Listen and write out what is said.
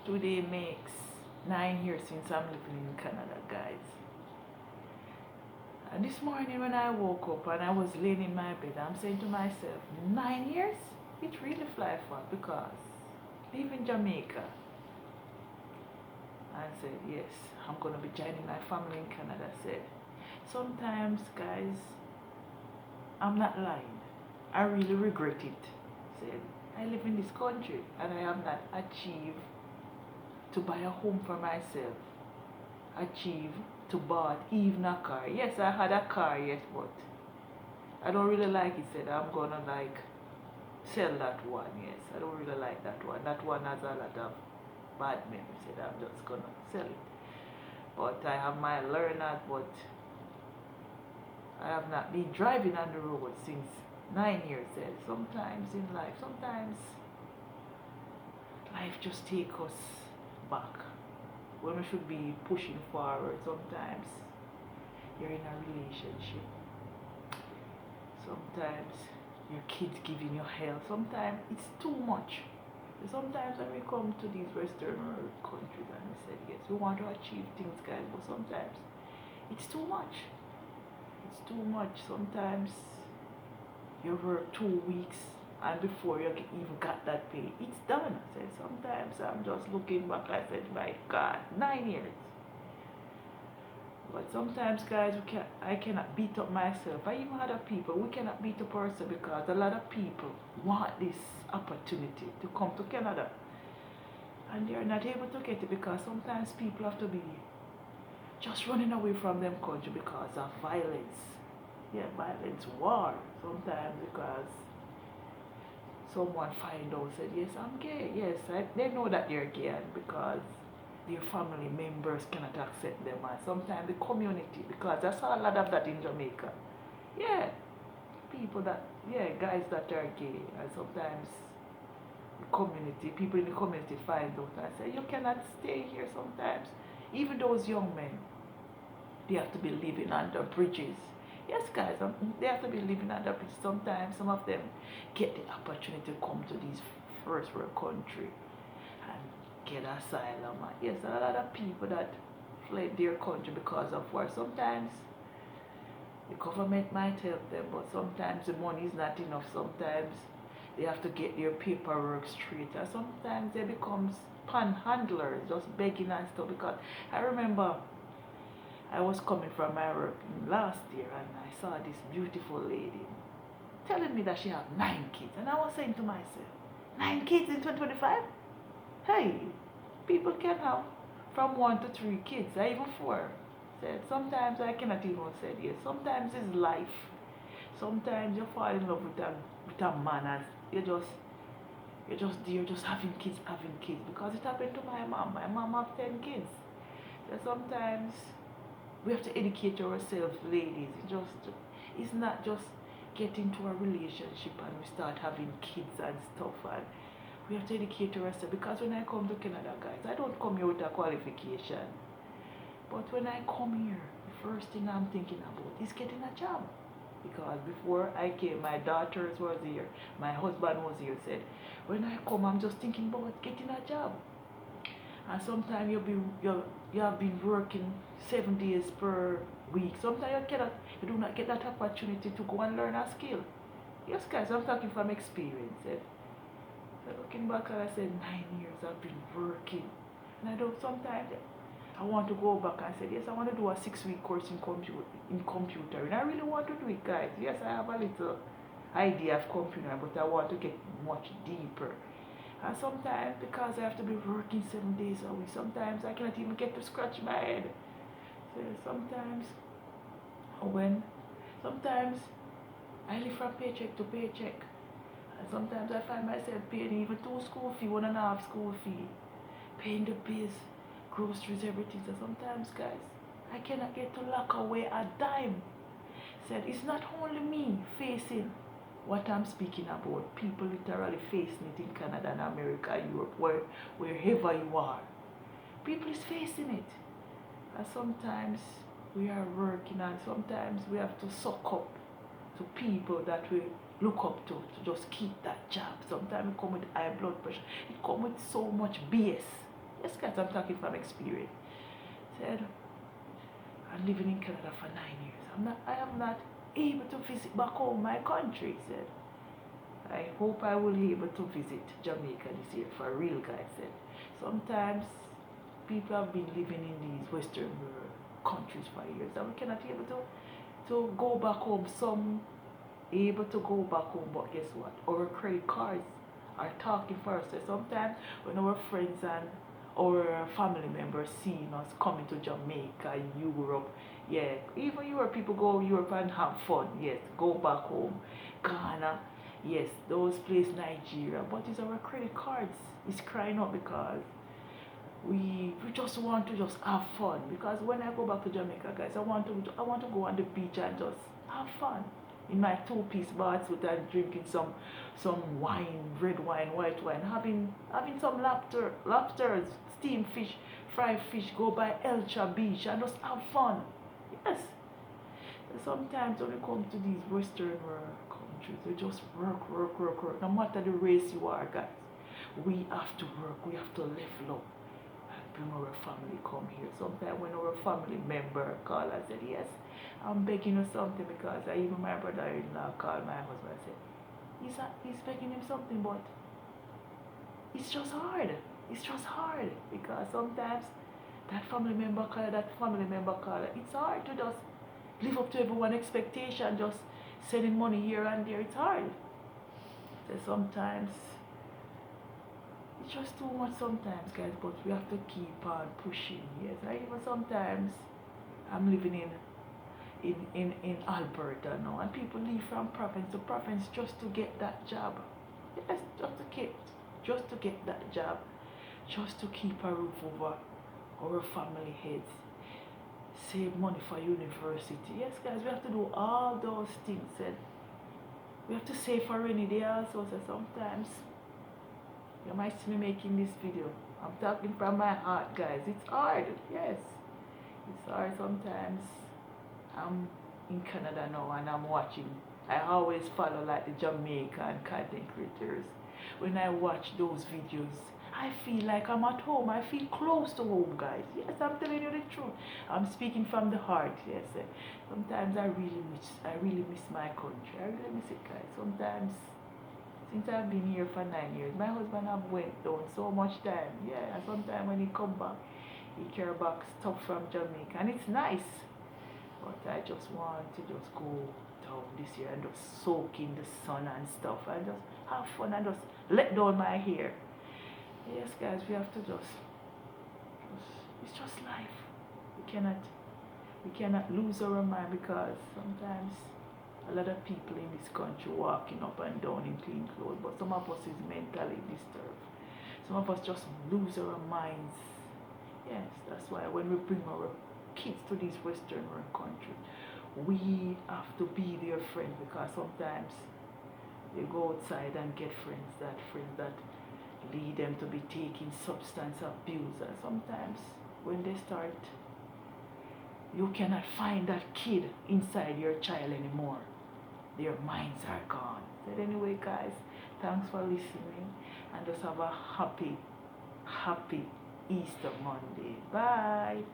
Today makes 9 years since I'm living in Canada, guys. And this morning when I woke up and I was laying in my bed, I'm saying to myself, 9 years? It really fly fast because leaving Jamaica, I said, yes, I'm going to be joining my family in Canada. I said, sometimes, guys, I'm not lying. I really regret it. I said, I live in this country and I have not achieved to buy a home for myself. Achieve to buy even a car. Yes, I had a car, yes, but I don't really like it. Said I'm gonna like sell that one. Yes, I don't really like that one. That one has a lot of bad memories. Said I'm just gonna sell it. But I have my learner, but I have not been driving on the road since 9 years. Said sometimes in life, sometimes life just takes us back when we should be pushing forward. Sometimes you're in a relationship, sometimes your kids giving you hell, sometimes it's too much. Sometimes when we come to these Western world countries and we say yes, we want to achieve things, guys, but sometimes it's too much. It's too much. Sometimes you work 2 weeks and before you even got that pay, it's done. I said sometimes I'm just looking back. I said, my God, 9 years. But sometimes, guys, I cannot beat up myself. I even other people. We cannot beat up ourselves because a lot of people want this opportunity to come to Canada, and they're not able to get it because sometimes people have to be just running away from them country because of violence. Yeah, violence, war. Sometimes because someone find out said, yes, I'm gay. Yes, they know that they're gay because their family members cannot accept them, and sometimes the community, because I saw a lot of that in Jamaica. Yeah, people that, yeah, guys that are gay, and sometimes the community, people in the community find out and say, you cannot stay here sometimes. Even those young men, they have to be living under bridges. Yes, guys, they have to be living under bridges. Sometimes some of them get the opportunity to come to these first world country and get asylum. Yes, a lot of people that fled their country because of war. Sometimes the government might help them, but sometimes the money is not enough. Sometimes they have to get their paperwork straight, and sometimes they become panhandlers, just begging and stuff. Because I remember I was coming from my work last year and I saw this beautiful lady telling me that she had 9 kids, and I was saying to myself, 9 kids in 2025? Hey, people can have from 1 to 3 kids, or even 4. Said sometimes I cannot even say yes. Sometimes it's life. Sometimes you fall in love with a man and you're just having kids because it happened to my mom. My mom have 10 kids. So sometimes we have to educate ourselves, ladies. It's not just get into a relationship and we start having kids and stuff, and we have to educate ourselves. Because when I come to Canada, guys, I don't come here with a qualification, but when I come here, the first thing I'm thinking about is getting a job. Because before I came, my daughters was here, my husband was here. Said when I come, I'm just thinking about getting a job. And sometimes you have been working 7 days per week. Sometimes you do not get that opportunity to go and learn a skill. Yes, guys, I'm talking from experience. So looking back, I said 9 years I've been working, and I don't. Sometimes I want to go back and say yes, I want to do a 6 week course in computer, and I really want to do it, guys. Yes, I have a little idea of computer, but I want to get much deeper. And sometimes, because I have to be working 7 days a week, sometimes I cannot even get to scratch my head. So sometimes, when, sometimes I live from paycheck to paycheck. And sometimes I find myself paying even 2 school fee, 1.5 school fee, paying the bills, groceries, everything. So sometimes, guys, I cannot get to lock away a dime. Said it's not only me facing what I'm speaking about. People literally facing it in Canada and America, Europe, wherever you are. People is facing it. And sometimes we are working and sometimes we have to suck up to people that we look up to just keep that job. Sometimes it come with high blood pressure. It come with so much BS. Yes, guys, I'm talking from experience. Said, I'm living in Canada for 9 years. I am not able to visit back home, my country. Said, I hope I will be able to visit Jamaica this year for real, guys. Said, sometimes people have been living in these Western world countries for years and we cannot be able to go back home. Some able to go back home, but guess what? Our credit cards are talking for us. So sometimes when our friends and our family members seeing us coming to Jamaica, Europe, yeah, even Europe people go Europe and have fun, yes, go back home, Ghana, yes, those places, Nigeria, but it's our credit cards is crying out because we just want to just have fun. Because when I go back to Jamaica, guys, I want to go on the beach and just have fun in my two-piece bathsuit and drinking some wine, red wine, white wine, having some lobsters, steamed fish, fried fish, go by Elcha Beach and just have fun. Yes. Sometimes when we come to these Western world countries, we just work. No matter the race you are, guys, we have to work. We have to level up and bring our family come here. Sometimes when our family member call and said, yes, I'm begging you something, because even my brother-in-law called my husband and said, he's begging him something, but it's just hard. It's just hard because sometimes that family member call, it's hard to just live up to everyone's expectation, just sending money here and there. It's hard. So sometimes it's just too much sometimes, guys, but we have to keep on pushing. Yes, I even sometimes I'm living in Alberta now, and people leave from province to province just to get that job. Yes, just to get that job, just to keep a roof over our family heads, save money for university. Yes, guys, we have to do all those things, and we have to save for rainy day also. So sometimes you might see me making this video. I'm talking from my heart, guys. It's hard, yes. It's hard sometimes. I'm in Canada now and I'm watching. I always follow like the Jamaican content creators. When I watch those videos, I feel like I'm at home. I feel close to home, guys. Yes, I'm telling you the truth. I'm speaking from the heart. Yes. Sometimes I really miss my country. I really miss it, guys. Sometimes, since I've been here for 9 years, my husband have went down so much time. Yeah, and sometimes when he come back, he carry back stuff from Jamaica, and it's nice. But I just want to just go down this year and just soak in the sun and stuff and just have fun and just let down my hair. Yes, guys, we have to just it's just life. We cannot lose our mind, because sometimes a lot of people in this country walking up and down in clean clothes, but some of us is mentally disturbed. Some of us just lose our minds. Yes, that's why when we bring our kids to these Western world countries, we have to be their friend, because sometimes they go outside and get friends that lead them to be taking substance abuse, and sometimes when they start, you cannot find that kid inside your child anymore. Their minds are gone. But anyway, guys, thanks for listening, and just have a happy Easter Monday. Bye.